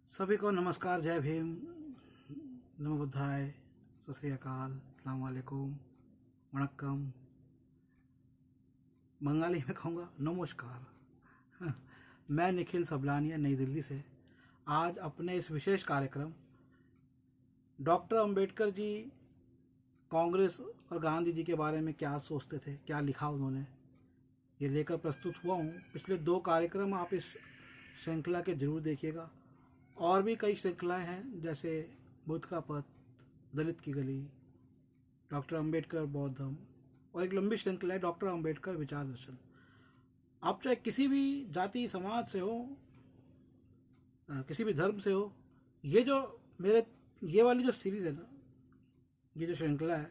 सभी को नमस्कार, जय भीम, नमो बुद्धाय, सत श्री अकाल, अस्सलाम वालेकुम, वणक्कम। बंगाली में कहूँगा नमस्कार। मैं निखिल सबलानिया, नई दिल्ली से आज अपने इस विशेष कार्यक्रम डॉक्टर अंबेडकर जी कांग्रेस और गांधी जी के बारे में क्या सोचते थे, क्या लिखा उन्होंने, ये लेकर प्रस्तुत हुआ हूँ। पिछले 2 कार्यक्रम आप इस श्रृंखला के जरूर देखिएगा। और भी कई श्रृंखलाएं हैं, जैसे बुद्ध का पथ, दलित की गली, डॉक्टर अंबेडकर बौद्ध धम्म, और एक लंबी श्रृंखला है डॉक्टर अंबेडकर विचार दर्शन। आप चाहे किसी भी जाति समाज से हो, किसी भी धर्म से हो, ये वाली जो सीरीज है ना, ये जो श्रृंखला है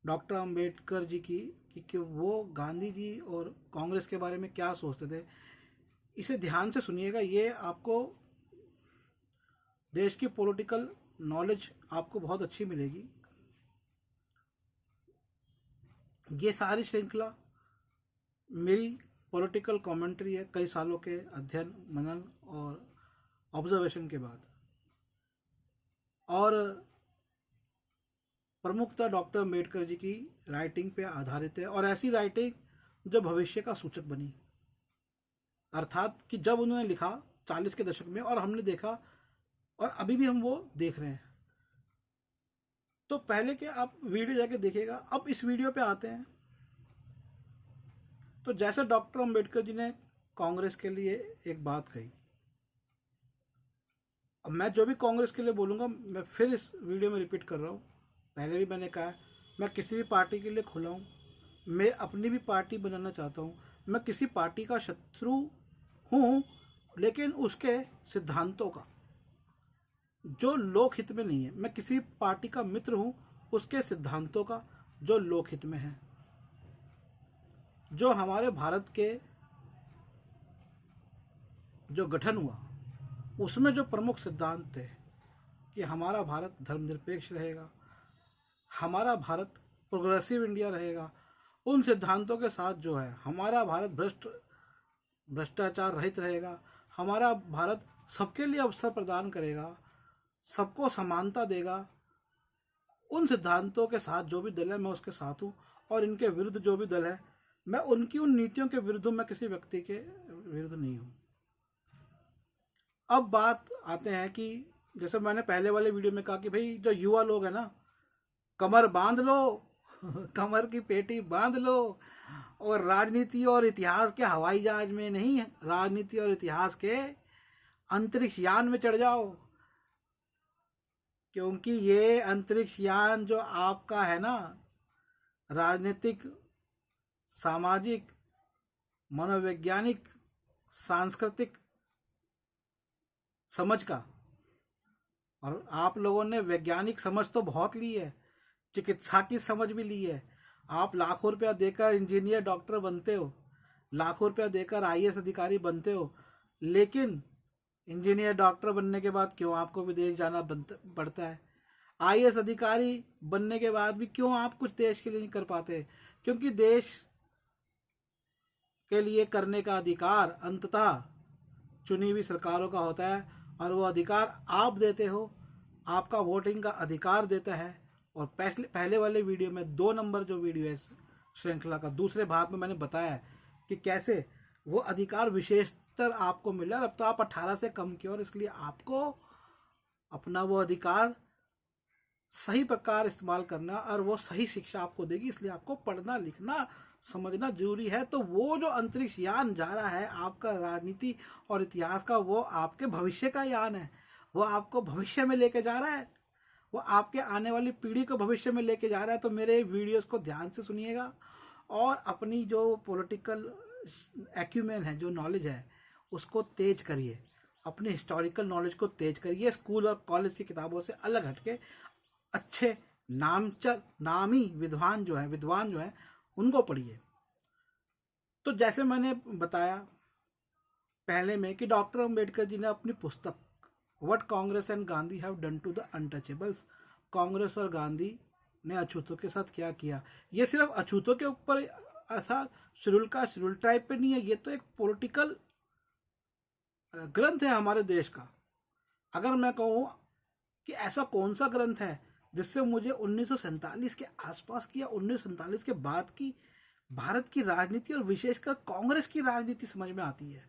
डॉक्टर अंबेडकर जी की, कि वो गांधी जी और कांग्रेस के बारे में क्या सोचते थे, इसे ध्यान से सुनिएगा। ये आपको देश की पॉलिटिकल नॉलेज आपको बहुत अच्छी मिलेगी। ये सारी श्रृंखला मेरी पॉलिटिकल कमेंट्री है, कई सालों के अध्ययन, मनन और ऑब्जर्वेशन के बाद, और प्रमुखता डॉक्टर अंबेडकर जी की राइटिंग पे आधारित है, और ऐसी राइटिंग जो भविष्य का सूचक बनी। अर्थात कि जब उन्होंने लिखा 40 के दशक में, और हमने देखा और अभी भी हम वो देख रहे हैं, तो पहले के आप वीडियो जाके देखिएगा। अब इस वीडियो पे आते हैं। तो जैसे डॉक्टर अंबेडकर जी ने कांग्रेस के लिए एक बात कही, अब मैं जो भी कांग्रेस के लिए बोलूँगा मैं फिर इस वीडियो में रिपीट कर रहा हूँ। पहले भी मैंने कहा, मैं किसी भी पार्टी के लिए खुला हूँ, मैं अपनी भी पार्टी बनाना चाहता हूँ, मैं किसी पार्टी का शत्रु हूँ, लेकिन उसके सिद्धांतों का, जो लोकहित में नहीं है। मैं किसी पार्टी का मित्र हूँ, उसके सिद्धांतों का जो लोकहित में है। जो हमारे भारत के जो गठन हुआ, उसमें जो प्रमुख सिद्धांत थे कि हमारा भारत धर्मनिरपेक्ष रहेगा, हमारा भारत प्रोग्रेसिव इंडिया रहेगा, उन सिद्धांतों के साथ जो है हमारा भारत भ्रष्टाचार रहित रहेगा, हमारा भारत सबके लिए अवसर प्रदान करेगा, सबको समानता देगा, उन सिद्धांतों के साथ जो भी दल है मैं उसके साथ हूँ, और इनके विरुद्ध जो भी दल है मैं उनकी उन नीतियों के विरुद्ध हूँ, मैं किसी व्यक्ति के विरुद्ध नहीं हूँ। अब बात आते हैं कि जैसे मैंने पहले वाले वीडियो में कहा कि भाई जो युवा लोग हैं ना, कमर बांध लो, कमर की पेटी बांध लो, और राजनीति और इतिहास के हवाई जहाज में नहीं, राजनीति और इतिहास के अंतरिक्ष यान में चढ़ जाओ, क्योंकि ये अंतरिक्ष यान जो आपका है ना, राजनीतिक, सामाजिक, मनोवैज्ञानिक, सांस्कृतिक समझ का, और आप लोगों ने वैज्ञानिक समझ तो बहुत ली है, चिकित्सा की समझ भी ली है। आप लाखों रुपया देकर इंजीनियर डॉक्टर बनते हो, लाखों रुपया देकर आईएएस अधिकारी बनते हो, लेकिन इंजीनियर डॉक्टर बनने के बाद क्यों आपको विदेश जाना पड़ता है? आईएएस अधिकारी बनने के बाद भी क्यों आप कुछ देश के लिए नहीं कर पाते? क्योंकि देश के लिए करने का अधिकार अंततः चुनी हुई सरकारों का होता है, और वो अधिकार आप देते हो, आपका वोटिंग का अधिकार देता है। और पहले वाले वीडियो में 2 नंबर जो वीडियो है श्रृंखला का, दूसरे भाग में मैंने बताया कि कैसे वो अधिकार विशेषतर आपको मिला। अब तो आप 18 से कम की, और इसलिए आपको अपना वो अधिकार सही प्रकार इस्तेमाल करना, और वो सही शिक्षा आपको देगी, इसलिए आपको पढ़ना लिखना समझना जरूरी है। तो वो जो अंतरिक्ष यान जा रहा है आपका राजनीति और इतिहास का, वो आपके भविष्य का यान है, वो आपको भविष्य में लेके जा रहा है, वो आपके आने वाली पीढ़ी को भविष्य में लेके जा रहा है। तो मेरे वीडियोस को ध्यान से सुनिएगा, और अपनी जो पॉलिटिकल एक्यूमेन है, जो नॉलेज है, उसको तेज करिए, अपने हिस्टोरिकल नॉलेज को तेज करिए। स्कूल और कॉलेज की किताबों से अलग हटके अच्छे नामी विद्वान जो हैं उनको पढ़िए। तो जैसे मैंने बताया पहले में कि डॉक्टर अंबेडकर जी ने अपनी पुस्तक what Congress and Gandhi have done to the untouchables, Congress और गांधी ने अछूतों के साथ क्या किया, ये सिर्फ अछूतों के ऊपर ऐसा शेड्यूल टाइप पे नहीं है, ये तो एक पॉलिटिकल ग्रंथ है हमारे देश का। अगर मैं कहूँ कि ऐसा कौन सा ग्रंथ है जिससे मुझे 1947 के आसपास की या 1947 के बाद की भारत की राजनीति और विशेषकर कांग्रेस की राजनीति समझ में आती है,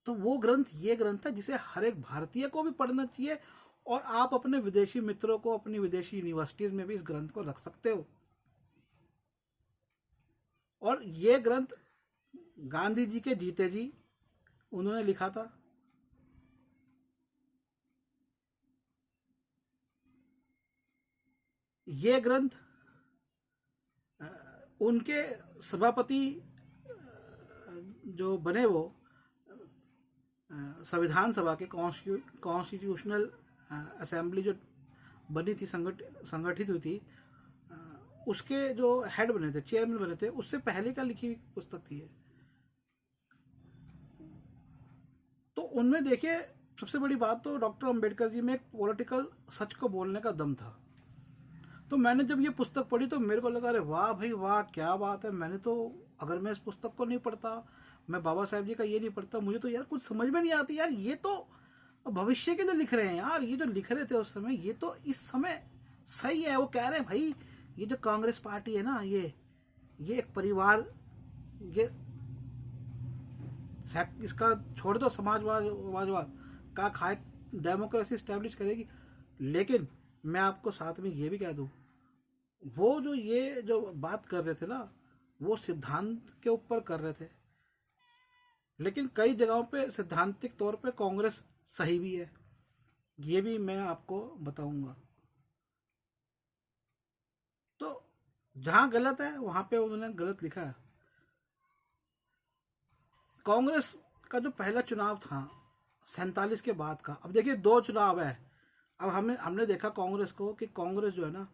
तो वो ग्रंथ ये ग्रंथ है जिसे हर एक भारतीय को भी पढ़ना चाहिए। और आप अपने विदेशी मित्रों को अपनी विदेशी यूनिवर्सिटीज में भी इस ग्रंथ को रख सकते हो। और ये ग्रंथ गांधी जी के जीते जी उन्होंने लिखा था। ये ग्रंथ उनके सभापति जो बने वो संविधान सभा के कॉन्स्टिट्यूशनल असेंबली जो बनी थी, संगठित हुई थी, उसके जो हेड बने थे, चेयरमैन बने थे, उससे पहले का लिखी हुई पुस्तक थी ये। तो उनमें देखिए सबसे बड़ी बात तो डॉक्टर अंबेडकर जी में एक पॉलिटिकल सच को बोलने का दम था। तो मैंने जब ये पुस्तक पढ़ी तो मेरे को लगा अरे वाह भाई वाह, क्या बात है। मैंने तो, अगर मैं इस पुस्तक को नहीं पढ़ता, मैं बाबा साहेब जी का ये नहीं पढ़ता, मुझे तो यार कुछ समझ में नहीं आती यार। ये तो भविष्य के लिए लिख रहे हैं यार, ये जो लिख रहे थे उस समय, ये तो इस समय सही है। वो कह रहे हैं भाई ये जो कांग्रेस पार्टी है ना, ये एक परिवार, ये इसका छोड़ दो, समाजवाद का खाए, डेमोक्रेसी स्टैब्लिश करेगी। लेकिन मैं आपको साथ में ये भी कह दूं, वो ये जो बात कर रहे थे ना, वो सिद्धांत के ऊपर कर रहे थे, लेकिन कई जगहों पे सिद्धांतिक तौर पे कांग्रेस सही भी है, ये भी मैं आपको बताऊंगा। तो जहां गलत है वहां पे उन्होंने गलत लिखा है। कांग्रेस का जो पहला चुनाव था 47 के बाद का, अब देखिए 2 चुनाव है। अब हमने देखा कांग्रेस को कि कांग्रेस जो है ना,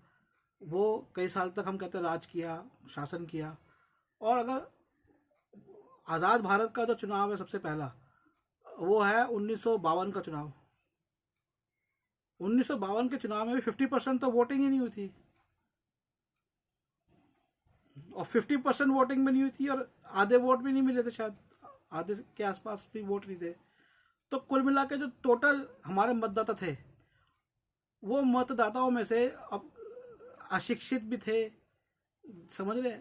वो कई साल तक हम कहते हैं राज किया, शासन किया। और अगर आज़ाद भारत का जो चुनाव है सबसे पहला, वो है 1952 का चुनाव। 1952 के चुनाव में भी 50% तो वोटिंग ही नहीं हुई थी, और 50% वोटिंग में नहीं हुई थी, और आधे वोट भी नहीं मिले थे, शायद आधे के आसपास भी वोट नहीं थे। तो कुल मिला के जो टोटल हमारे मतदाता थे, वो मतदाताओं में से अब अशिक्षित भी थे, समझ रहे,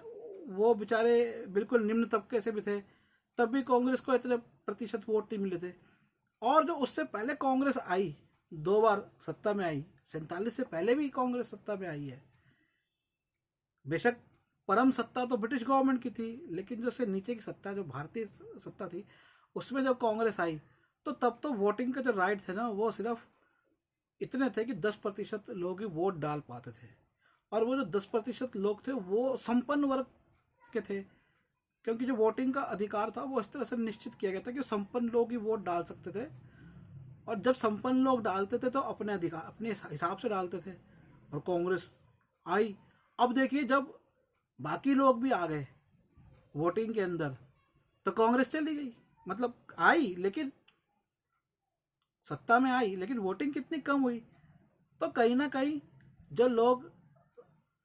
वो बेचारे बिल्कुल निम्न तबके से भी थे, तब भी कांग्रेस को इतने प्रतिशत वोट नहीं मिले थे। और जो उससे पहले कांग्रेस आई, 2 बार सत्ता में आई, 47 से पहले भी कांग्रेस सत्ता में आई है। बेशक परम सत्ता तो ब्रिटिश गवर्नमेंट की थी, लेकिन जो से नीचे की सत्ता, जो भारतीय सत्ता थी, उसमें जब कांग्रेस आई तो तब तो वोटिंग का जो राइट थे ना, वो सिर्फ इतने थे कि 10% लोग ही वोट डाल पाते थे। और वो जो 10% लोग थे वो संपन्न वर्ग के थे, क्योंकि जो वोटिंग का अधिकार था वो इस तरह से निश्चित किया गया था कि संपन्न लोग ही वोट डाल सकते थे। और जब संपन्न लोग डालते थे तो अपने अधिकार, अपने हिसाब से डालते थे। और कांग्रेस आई। अब देखिए जब बाकी लोग भी आ गए वोटिंग के अंदर, तो कांग्रेस चली गई। मतलब आई, लेकिन सत्ता में आई, लेकिन वोटिंग कितनी कम हुई। तो कहीं ना कहीं जो लोग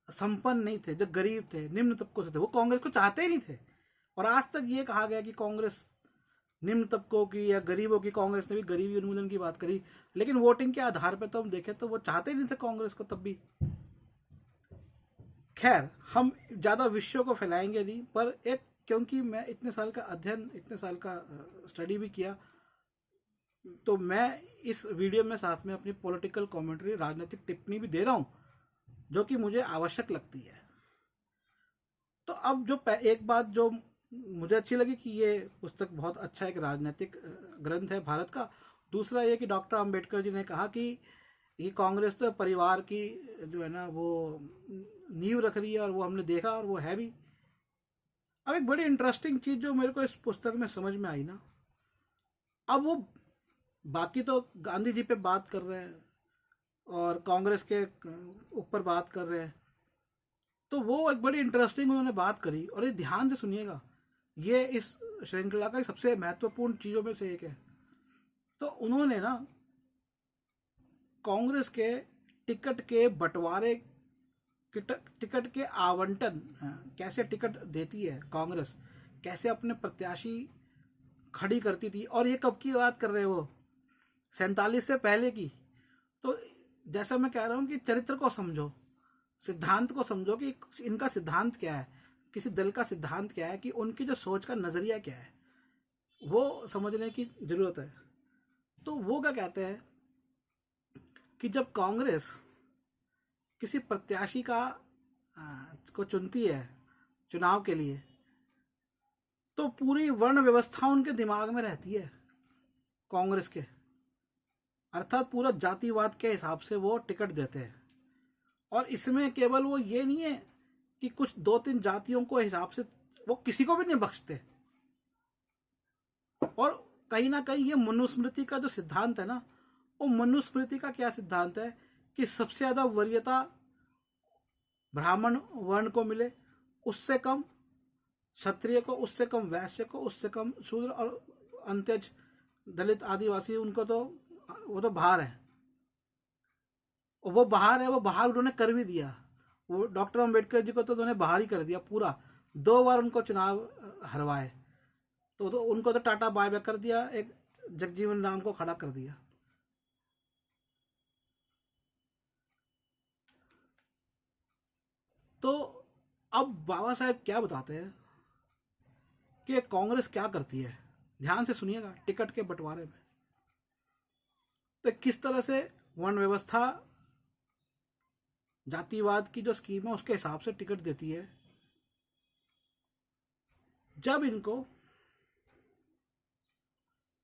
संपन्न नहीं थे, जो गरीब थे, निम्न तबकों से थे, वो कांग्रेस को चाहते ही नहीं थे। और आज तक ये कहा गया कि कांग्रेस निम्न तबकों की या गरीबों की, कांग्रेस ने भी गरीबी उन्मूलन की बात करी, लेकिन वोटिंग के आधार पर तो हम देखें तो वो चाहते ही नहीं थे कांग्रेस को तब भी। खैर, हम ज़्यादा विषयों को फैलाएंगे नहीं, पर एक, क्योंकि मैं इतने साल का अध्ययन, इतने साल का स्टडी भी किया, तो मैं इस वीडियो में साथ में अपनी पॉलिटिकल कमेंट्री, राजनीतिक टिप्पणी भी दे रहा हूँ, जो कि मुझे आवश्यक लगती है। तो अब जो एक बात जो मुझे अच्छी लगी कि ये पुस्तक बहुत अच्छा एक राजनीतिक ग्रंथ है भारत का। दूसरा ये कि डॉक्टर अंबेडकर जी ने कहा कि ये कांग्रेस तो परिवार की जो है ना वो नींव रख रही है, और वो हमने देखा, और वो है भी। अब एक बड़ी इंटरेस्टिंग चीज़ जो मेरे को इस पुस्तक में समझ में आई ना, अब वो बाकी तो गांधी जी पे बात कर रहे हैं और कांग्रेस के ऊपर बात कर रहे हैं, तो वो एक बड़ी इंटरेस्टिंग उन्होंने बात करी। और ये ध्यान से सुनिएगा, ये इस श्रृंखला का सबसे महत्वपूर्ण चीज़ों में से एक है। तो उन्होंने ना कांग्रेस के टिकट के बंटवारे, टिकट के आवंटन, कैसे टिकट देती है कांग्रेस, कैसे अपने प्रत्याशी खड़ी करती थी। और ये कब की बात कर रहे हो, 47 से पहले की। तो जैसा मैं कह रहा हूँ कि चरित्र को समझो, सिद्धांत को समझो कि इनका सिद्धांत क्या है, किसी दल का सिद्धांत क्या है, कि उनकी जो सोच का नज़रिया क्या है, वो समझने की ज़रूरत है। तो वो क्या कहते हैं कि जब कांग्रेस किसी प्रत्याशी को चुनती है चुनाव के लिए, तो पूरी वर्ण व्यवस्था उनके दिमाग में रहती है कांग्रेस के, अर्थात पूरा जातिवाद के हिसाब से वो टिकट देते हैं। और इसमें केवल वो ये नहीं है कि कुछ 2-3 जातियों को हिसाब से, वो किसी को भी नहीं बख्शते। और कहीं ना कहीं ये मनुस्मृति का जो सिद्धांत है ना, वो मनुस्मृति का क्या सिद्धांत है कि सबसे ज़्यादा वरीयता ब्राह्मण वर्ण को मिले, उससे कम क्षत्रिय को, उससे कम वैश्य को, उससे कम शूद्र, और अंत्यज दलित आदिवासी उनको तो वो तो बाहर है। वो बाहर है, वो बाहर उन्होंने कर भी दिया। वो डॉक्टर अम्बेडकर जी को तो उन्होंने बाहर ही कर दिया पूरा, 2 बार उनको चुनाव हरवाए, तो उनको तो टाटा बाय बाय कर दिया, एक जगजीवन राम को खड़ा कर दिया। तो अब बाबा साहेब क्या बताते हैं कि कांग्रेस क्या करती है, ध्यान से सुनिएगा टिकट के बंटवारे में। तो किस तरह से वर्ण व्यवस्था जातिवाद की जो स्कीम है उसके हिसाब से टिकट देती है। जब इनको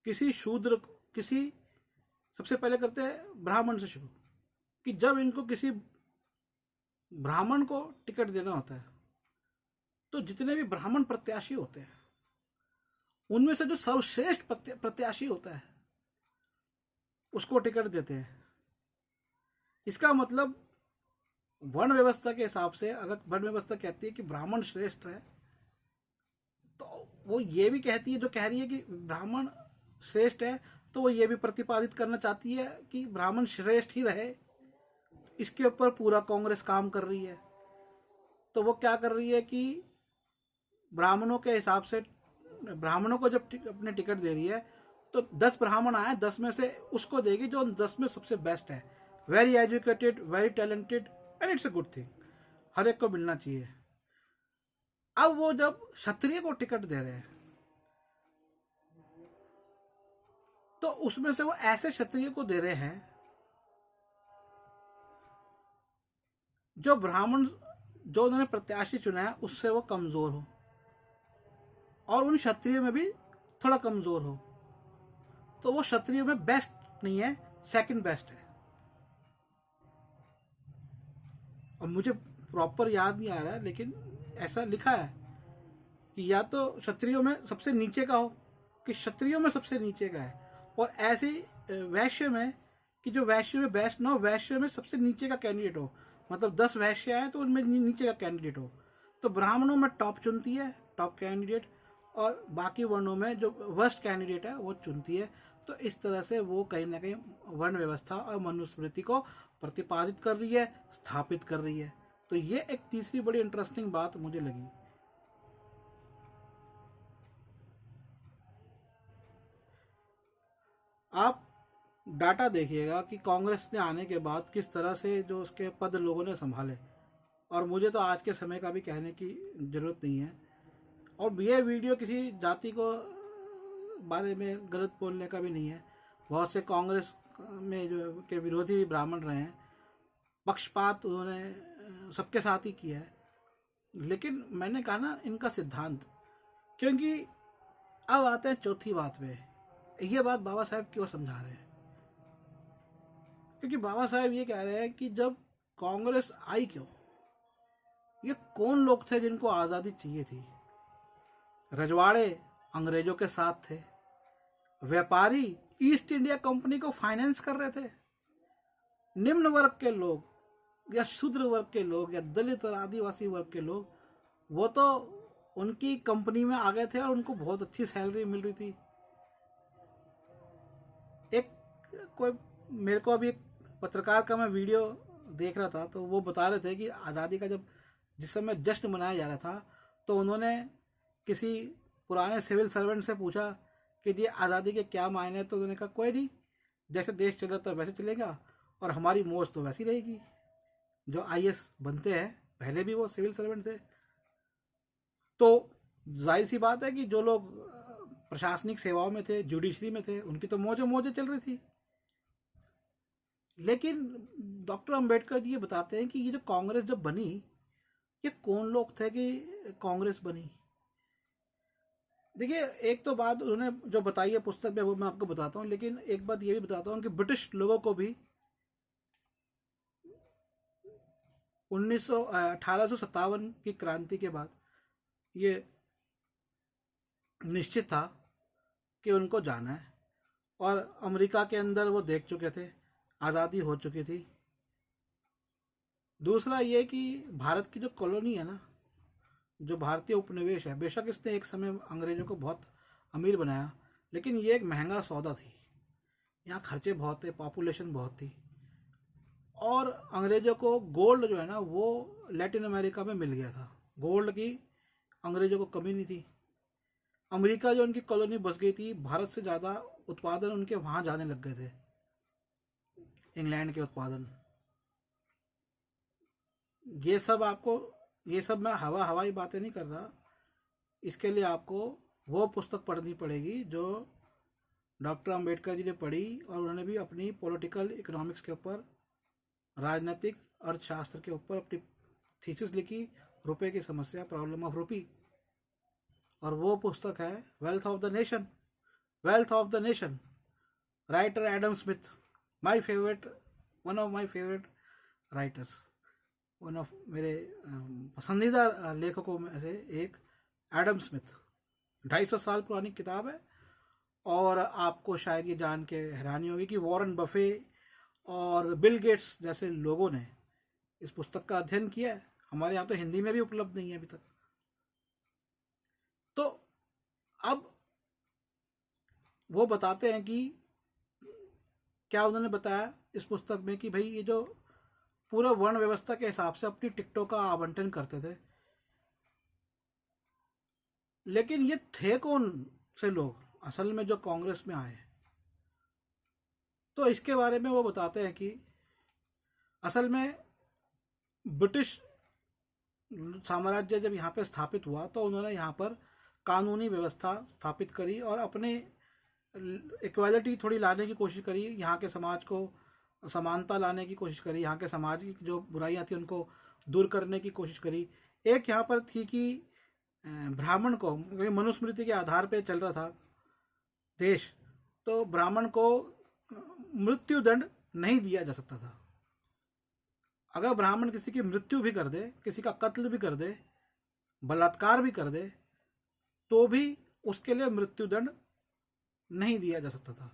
किसी शूद्र, किसी, सबसे पहले करते हैं ब्राह्मण से शुरू, कि जब इनको किसी ब्राह्मण को टिकट देना होता है, तो जितने भी ब्राह्मण प्रत्याशी होते हैं उनमें से जो सर्वश्रेष्ठ प्रत्याशी होता है उसको टिकट देते हैं। इसका मतलब वर्ण व्यवस्था के हिसाब से, अगर वर्ण व्यवस्था कहती है कि ब्राह्मण श्रेष्ठ है, तो वो ये भी कहती है, जो कह रही है कि ब्राह्मण श्रेष्ठ है, तो वो ये भी प्रतिपादित करना चाहती है कि ब्राह्मण श्रेष्ठ ही रहे। इसके ऊपर पूरा कांग्रेस काम कर रही है। तो वो क्या कर रही है कि ब्राह्मणों के हिसाब से, ब्राह्मणों को जब अपने टिकट दे रही है, तो 10 ब्राह्मण आए, 10 में से उसको देगी जो 10 में सबसे बेस्ट है, very educated, very talented, and it's a good thing, हर एक को मिलना चाहिए। अब वो जब क्षत्रिय को टिकट दे रहे हैं, तो उसमें से वो ऐसे क्षत्रिय को दे रहे हैं जो ब्राह्मण, जो उन्होंने प्रत्याशी चुना है उससे वो कमजोर हो, और उन क्षत्रियों में भी थोड़ा कमजोर हो। तो वो क्षत्रियों में बेस्ट नहीं है, सेकंड बेस्ट है। और मुझे प्रॉपर याद नहीं आ रहा है, लेकिन ऐसा लिखा है कि या तो क्षत्रियों में सबसे नीचे का हो, कि क्षत्रियों में सबसे नीचे का है, और ऐसे वैश्य में कि जो वैश्य में बेस्ट ना हो, वैश्य में सबसे नीचे का कैंडिडेट हो, मतलब 10 वैश्य आए तो उनमें नीचे का कैंडिडेट हो। तो ब्राह्मणों में टॉप चुनती है, टॉप कैंडिडेट, और बाकी वर्णों में जो वर्स्ट कैंडिडेट है वो चुनती है। तो इस तरह से वो कहीं ना कहीं वर्ण व्यवस्था और मनुस्मृति को प्रतिपादित कर रही है, स्थापित कर रही है। तो ये एक तीसरी बड़ी इंटरेस्टिंग बात मुझे लगी। आप डाटा देखिएगा कि कांग्रेस ने आने के बाद किस तरह से जो उसके पद लोगों ने संभाले, और मुझे तो आज के समय का भी कहने की ज़रूरत नहीं है। और ये वीडियो किसी जाति को बारे में गलत बोलने का भी नहीं है। बहुत से कांग्रेस में जो के विरोधी भी ब्राह्मण रहे हैं, पक्षपात उन्होंने सबके साथ ही किया है। लेकिन मैंने कहा ना, इनका सिद्धांत, क्योंकि अब आते हैं चौथी बात पे, ये बात बाबा साहब क्यों समझा रहे हैं। क्योंकि बाबा साहब ये कह रहे हैं कि जब कांग्रेस आई क्यों, ये कौन लोग थे जिनको आज़ादी चाहिए थी। रजवाड़े अंग्रेजों के साथ थे, व्यापारी ईस्ट इंडिया कंपनी को फाइनेंस कर रहे थे, निम्न वर्ग के लोग या शूद्र वर्ग के लोग या दलित और आदिवासी वर्ग के लोग, वो तो उनकी कंपनी में आ गए थे और उनको बहुत अच्छी सैलरी मिल रही थी। एक कोई, मेरे को अभी एक पत्रकार का मैं वीडियो देख रहा था, तो वो बता रहे थे कि आज़ादी का जब जिस समय जश्न मनाया जा रहा था, तो उन्होंने किसी पुराने सिविल सर्वेंट से पूछा कि जी आज़ादी के क्या मायने, तो उन्होंने कहा कोई नहीं, जैसे देश चल रहा था वैसे चलेगा और हमारी मौज तो वैसी रहेगी। जो IAS बनते हैं पहले भी वो सिविल सर्वेंट थे, तो जाहिर सी बात है कि जो लोग प्रशासनिक सेवाओं में थे, जुडिशरी में थे, उनकी तो मौजें मौजें चल रही थी। लेकिन डॉक्टर अंबेडकर जी ये बताते हैं कि ये जो कांग्रेस जब बनी, ये कौन लोग थे कि कांग्रेस बनी। देखिए, एक तो बात उन्होंने जो बताई है पुस्तक में वो मैं आपको बताता हूँ, लेकिन एक बात ये भी बताता हूँ कि ब्रिटिश लोगों को भी 1857 की क्रांति के बाद ये निश्चित था कि उनको जाना है, और अमेरिका के अंदर वो देख चुके थे, आज़ादी हो चुकी थी। दूसरा ये कि भारत की जो कॉलोनी है ना, जो भारतीय उपनिवेश है, बेशक इसने एक समय अंग्रेजों को बहुत अमीर बनाया, लेकिन ये एक महंगा सौदा थी। यहाँ खर्चे बहुत थे, पॉपुलेशन बहुत थी, और अंग्रेजों को गोल्ड जो है ना वो लैटिन अमेरिका में मिल गया था। गोल्ड की अंग्रेजों को कमी नहीं थी। अमेरिका जो उनकी कॉलोनी बस गई थी, भारत से ज़्यादा उत्पादन उनके वहाँ जाने लग गए थे, इंग्लैंड के उत्पादन। ये सब मैं हवाई बातें नहीं कर रहा। इसके लिए आपको वो पुस्तक पढ़नी पड़ेगी जो डॉक्टर अंबेडकर जी ने पढ़ी, और उन्होंने भी अपनी पॉलिटिकल इकोनॉमिक्स के ऊपर, राजनीतिक अर्थशास्त्र के ऊपर अपनी थीसिस लिखी, रुपए की समस्या, प्रॉब्लम ऑफ रूपी। और वो पुस्तक है wealth of the nation. Wealth of the nation, writer Adam Smith, my favourite, one of my favourite writers, one of मेरे पसंदीदा लेखकों में से एक एडम स्मिथ। 250 साल पुरानी किताब है, और आपको शायद ये जान के हैरानी होगी कि वॉरेन बफे और बिल गेट्स जैसे लोगों ने इस पुस्तक का अध्ययन किया है। हमारे यहाँ तो हिंदी में भी उपलब्ध नहीं है अभी तक। तो अब वो बताते हैं कि क्या उन्होंने बताया इस पुस्तक में कि भाई ये जो पूरा वर्ण व्यवस्था के हिसाब से अपनी टिकटों का आवंटन करते थे, लेकिन ये थे कौन से लोग असल में जो कांग्रेस में आए। तो इसके बारे में वो बताते हैं कि असल में ब्रिटिश साम्राज्य जब यहाँ पे स्थापित हुआ तो उन्होंने यहाँ पर कानूनी व्यवस्था स्थापित करी और अपने इक्वालिटी थोड़ी लाने की कोशिश करी, यहाँ के समाज को समानता लाने की कोशिश करी, यहाँ के समाज की जो बुराइयाँ थी उनको दूर करने की कोशिश करी। एक यहाँ पर थी कि ब्राह्मण को, मनुस्मृति के आधार पे चल रहा था देश, तो ब्राह्मण को मृत्यु दंड नहीं दिया जा सकता था। अगर ब्राह्मण किसी की मृत्यु भी कर दे, किसी का कत्ल भी कर दे, बलात्कार भी कर दे, तो भी उसके लिए मृत्यु दंड नहीं दिया जा सकता था।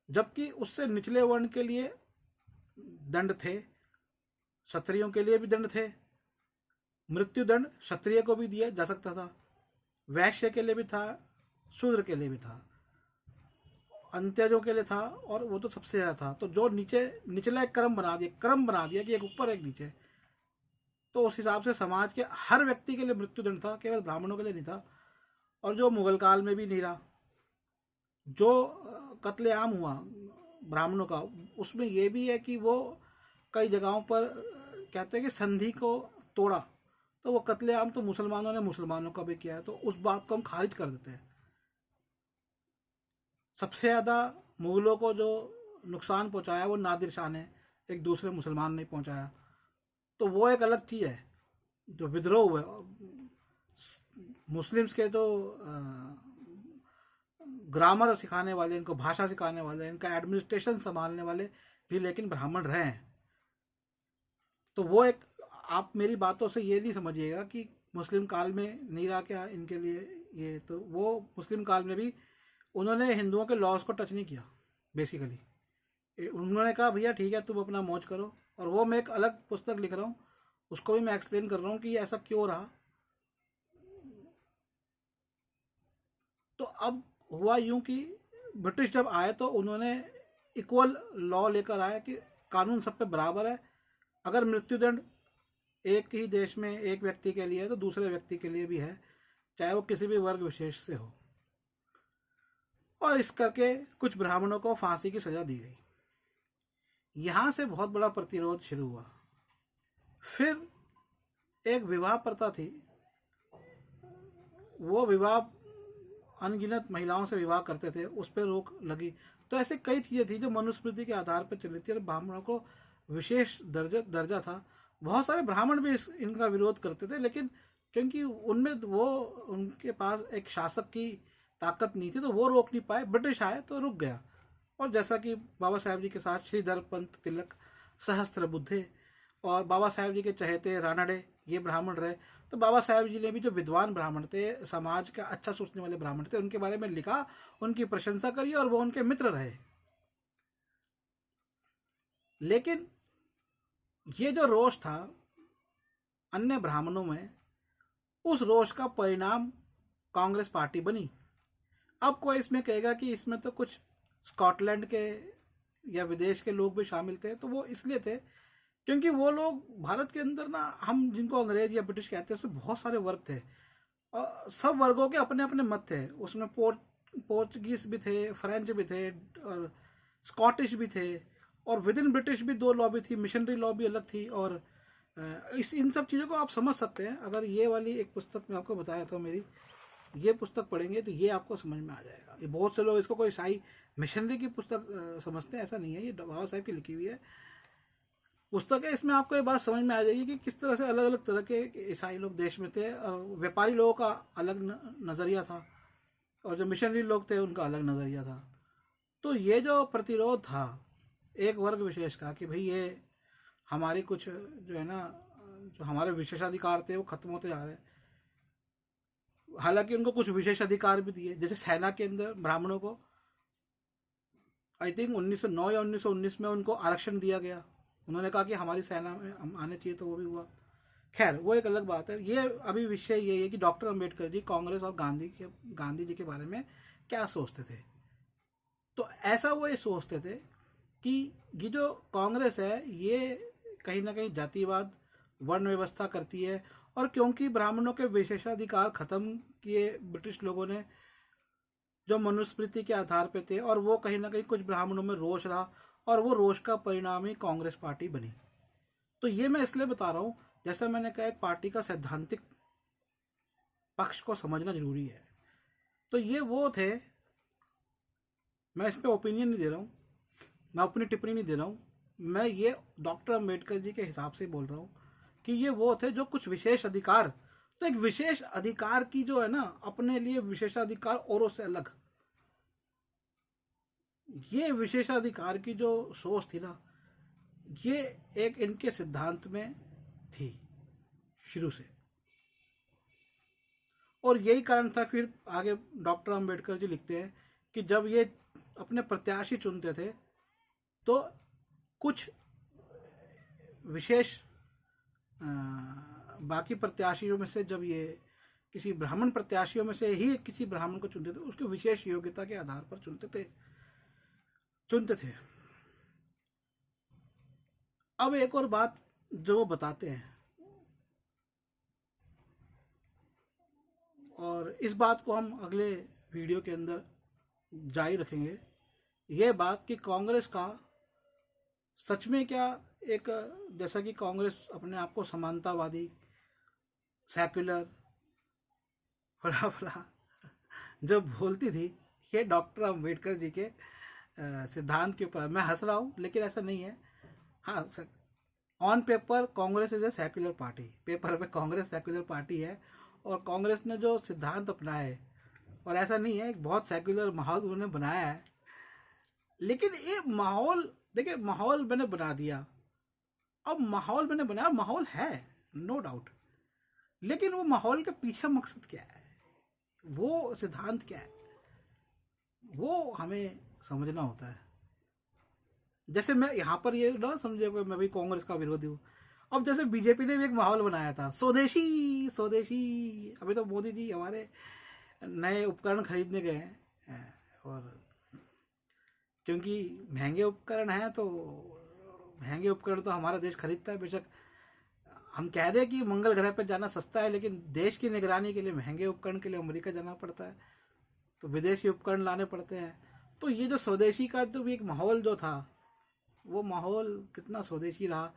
जबकि उससे निचले वर्ण के लिए दंड थे, क्षत्रियों के लिए भी दंड थे। मृत्यु दंड क्षत्रिय को भी दिया जा सकता था, वैश्य के लिए भी था, शूद्र के लिए भी था, अंत्यजों के लिए था, और वो तो सबसे ज्यादा था। तो जो निचला एक क्रम बना दिया कि एक ऊपर एक नीचे, तो उस हिसाब से समाज के हर व्यक्ति के लिए मृत्यु दंड था, केवल ब्राह्मणों के लिए नहीं था। और जो मुगल काल में भी नहीं रहा, जो कत्लेआम हुआ ब्राह्मणों का, उसमें ये भी है कि वो कई जगहों पर कहते हैं कि संधि को तोड़ा, तो वो कत्लेआम तो मुसलमानों ने मुसलमानों का भी किया है, तो उस बात को हम खारिज कर देते हैं। सबसे ज़्यादा मुगलों को जो नुकसान पहुंचाया वो नादिर शाह ने, एक दूसरे मुसलमान ने पहुंचाया, तो वो एक अलग चीज़ है। जो विद्रोह हुए मुस्लिम्स के, तो ग्रामर सिखाने वाले, इनको भाषा सिखाने वाले, इनका एडमिनिस्ट्रेशन संभालने वाले भी लेकिन ब्राह्मण रहे हैं। तो वो एक, आप मेरी बातों से ये नहीं समझिएगा कि मुस्लिम काल में नहीं रहा क्या इनके लिए ये, तो वो मुस्लिम काल में भी उन्होंने हिंदुओं के लॉज को टच नहीं किया। बेसिकली उन्होंने कहा भैया ठीक है तुम अपना मौज करो, और वो मैं एक अलग पुस्तक लिख रहा हूँ, उसको भी मैं एक्सप्लेन कर रहा हूँ कि ऐसा क्यों रहा। तो अब हुआ यूं कि ब्रिटिश जब आए तो उन्होंने इक्वल लॉ लेकर आए कि कानून सब पे बराबर है। अगर मृत्युदंड एक ही देश में एक व्यक्ति के लिए है तो दूसरे व्यक्ति के लिए भी है, चाहे वो किसी भी वर्ग विशेष से हो। और इस करके कुछ ब्राह्मणों को फांसी की सजा दी गई। यहाँ से बहुत बड़ा प्रतिरोध शुरू हुआ। फिर एक विवाह प्रथा थी, वो विवाह अनगिनत महिलाओं से विवाह करते थे, उस पर रोक लगी। तो ऐसे कई चीज़ें थी जो मनुस्मृति के आधार पर चली थी और ब्राह्मणों को विशेष दर्जा था। बहुत सारे ब्राह्मण भी इनका विरोध करते थे, लेकिन क्योंकि उनमें वो उनके पास एक शासक की ताकत नहीं थी तो वो रोक नहीं पाए। ब्रिटिश आए तो रुक गया। और जैसा कि बाबा साहेब जी के साथ श्रीधर पंत तिलक, सहस्त्रबुद्धे और बाबा साहेब जी के चहेते रानड़े, ये ब्राह्मण रहे। तो बाबा साहेब जी ने भी जो विद्वान ब्राह्मण थे, समाज का अच्छा सोचने वाले ब्राह्मण थे, उनके बारे में लिखा, उनकी प्रशंसा करी और वो उनके मित्र रहे। लेकिन ये जो रोष था अन्य ब्राह्मणों में, उस रोष का परिणाम कांग्रेस पार्टी बनी। अब कोई इसमें कहेगा कि इसमें तो कुछ स्कॉटलैंड के या विदेश के लोग भी शामिल थे, तो वो इसलिए थे क्योंकि वो लोग भारत के अंदर ना, हम जिनको अंग्रेज या ब्रिटिश कहते हैं, उसमें बहुत सारे वर्ग थे और सब वर्गों के अपने अपने मत थे। उसमें पोर्चुगीज भी थे, फ्रेंच भी थे और स्कॉटिश भी थे, और विद इन ब्रिटिश भी दो लॉबी थी, मिशनरी लॉबी अलग थी। और इन सब चीज़ों को आप समझ सकते हैं। अगर ये वाली एक पुस्तक मैं आपको बताया था, मेरी ये पुस्तक पढ़ेंगे तो ये आपको समझ में आ जाएगा। ये बहुत से लोग इसको कोई ईसाई मिशनरी की पुस्तक समझते हैं, ऐसा नहीं है। ये बाबा साहेब की लिखी हुई है पुस्तक है। इसमें आपको ये बात समझ में आ जाएगी कि किस तरह से अलग अलग तरह के ईसाई लोग देश में थे और व्यापारी लोगों का अलग नज़रिया था और जो मिशनरी लोग थे उनका अलग नज़रिया था। तो ये जो प्रतिरोध था एक वर्ग विशेष का कि भाई ये हमारी कुछ जो है ना, जो हमारे विशेषाधिकार थे वो खत्म होते जा रहे हैं। हालांकि उनको कुछ विशेष अधिकार भी दिए, जैसे सेना के अंदर ब्राह्मणों को आई थिंक 1909 या 1919 में उनको आरक्षण दिया गया। उन्होंने कहा कि हमारी सेना में हम आने चाहिए, तो वो भी हुआ। खैर वो एक अलग बात है। ये अभी विषय ये है कि डॉक्टर अंबेडकर जी कांग्रेस और गांधी जी के बारे में क्या सोचते थे। तो ऐसा वो ये सोचते थे कि ये जो कांग्रेस है ये कहीं ना कहीं जातिवाद, वर्ण व्यवस्था करती है। और क्योंकि ब्राह्मणों के विशेषाधिकार खत्म किए ब्रिटिश लोगों ने, जो मनुस्मृति के आधार पे थे, और वो कहीं ना कहीं कुछ ब्राह्मणों में रोष रहा और वो रोष का परिणाम ही कांग्रेस पार्टी बनी। तो ये मैं इसलिए बता रहा हूँ, जैसा मैंने कहा, एक पार्टी का सैद्धांतिक पक्ष को समझना जरूरी है। तो ये वो थे, मैं इस पर ओपिनियन नहीं दे रहा हूँ, मैं अपनी टिप्पणी नहीं दे रहा हूँ, मैं ये डॉक्टर अंबेडकर जी के हिसाब से बोल रहा हूँ कि ये वो थे जो कुछ विशेष अधिकार, तो एक विशेष अधिकार की जो है ना, अपने लिए विशेषाधिकार औरों से अलग, ये विशेषाधिकार की जो सोच थी ना, ये एक इनके सिद्धांत में थी शुरू से। और यही कारण था, फिर आगे डॉक्टर अंबेडकर जी लिखते हैं कि जब ये अपने प्रत्याशी चुनते थे तो कुछ विशेष बाकी प्रत्याशियों में से, जब ये किसी ब्राह्मण प्रत्याशियों में से ही किसी ब्राह्मण को चुनते थे, उसकी विशेष योग्यता के आधार पर चुनते थे। अब एक और बात जो वो बताते हैं, और इस बात को हम अगले वीडियो के अंदर जारी रखेंगे, ये बात कि कांग्रेस का सच में क्या एक, जैसा कि कांग्रेस अपने आप को समानतावादी, सेक्युलर, फला फला जो बोलती थी, ये डॉक्टर अंबेडकर जी के सिद्धांत के ऊपर। मैं हंस रहा हूँ लेकिन ऐसा नहीं है। हाँ, on paper Congress is a secular party, paper पे कांग्रेस सेक्युलर पार्टी है, और कांग्रेस ने जो सिद्धांत अपनाए, और ऐसा नहीं है, एक बहुत सेक्युलर माहौल उन्होंने बनाया है। लेकिन ये माहौल देखिए, माहौल मैंने बना दिया, अब माहौल मैंने बनाया, माहौल है नो डाउट, लेकिन वो माहौल के पीछे मकसद क्या है, वो सिद्धांत क्या है, वो हमें समझना होता है। जैसे मैं यहाँ पर ये ना समझे मैं भी कांग्रेस का विरोधी हूँ। अब जैसे बीजेपी ने भी एक माहौल बनाया था, स्वदेशी स्वदेशी, अभी तो मोदी जी हमारे नए उपकरण खरीदने गए हैं, और क्योंकि महंगे उपकरण हैं तो महंगे उपकरण तो हमारा देश खरीदता है। बेशक हम कह दें कि मंगल ग्रह पर जाना सस्ता है, लेकिन देश की निगरानी के लिए महंगे उपकरण के लिए अमेरिका जाना पड़ता है, तो विदेशी उपकरण लाने पड़ते हैं। तो ये जो स्वदेशी का जो भी एक माहौल जो था, वो माहौल कितना स्वदेशी रहा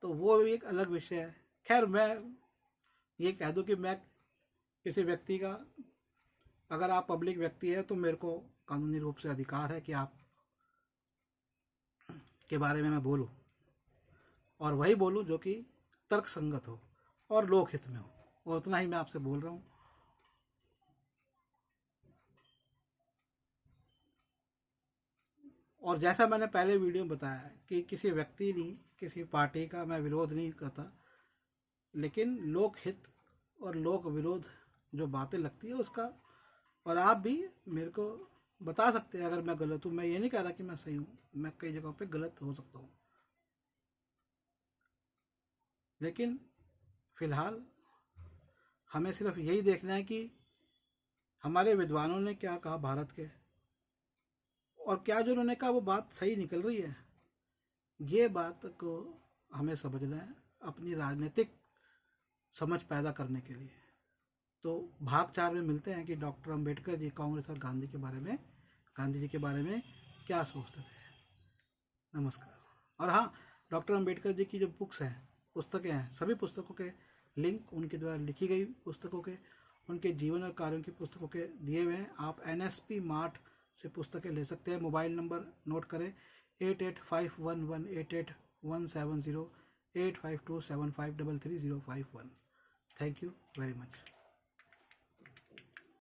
तो वो भी एक अलग विषय है। खैर, मैं ये कह दूं कि मैं किसी व्यक्ति का, अगर आप पब्लिक व्यक्ति है तो मेरे को कानूनी रूप से अधिकार है कि आप के बारे में मैं बोलूं, और वही बोलूं जो कि तर्क संगत हो और लोकहित में हो, और उतना ही मैं आपसे बोल रहा हूँ। और जैसा मैंने पहले वीडियो में बताया कि किसी व्यक्ति नहीं, किसी पार्टी का मैं विरोध नहीं करता, लेकिन लोकहित और लोक विरोध जो बातें लगती है उसका, और आप भी मेरे को बता सकते हैं अगर मैं गलत हूँ। मैं ये नहीं कह रहा कि मैं सही हूँ, मैं कई जगहों पे गलत हो सकता हूँ, लेकिन फिलहाल हमें सिर्फ यही देखना है कि हमारे विद्वानों ने क्या कहा भारत के, और क्या जो उन्होंने कहा वो बात सही निकल रही है, ये बात को हमें समझना है अपनी राजनीतिक समझ पैदा करने के लिए। तो भाग 4 में मिलते हैं कि डॉक्टर अंबेडकर जी कांग्रेस और गांधी जी के बारे में क्या सोचते थे। नमस्कार। और हाँ, डॉक्टर अंबेडकर जी की जो बुक्स हैं, पुस्तकें हैं, सभी पुस्तकों के लिंक, उनके द्वारा लिखी गई पुस्तकों के, उनके जीवन और कार्यों की पुस्तकों के दिए हुए हैं। आप NSP मार्ट से पुस्तकें ले सकते हैं। मोबाइल नंबर नोट करें 8851188170, 8527533051। Thank you very much.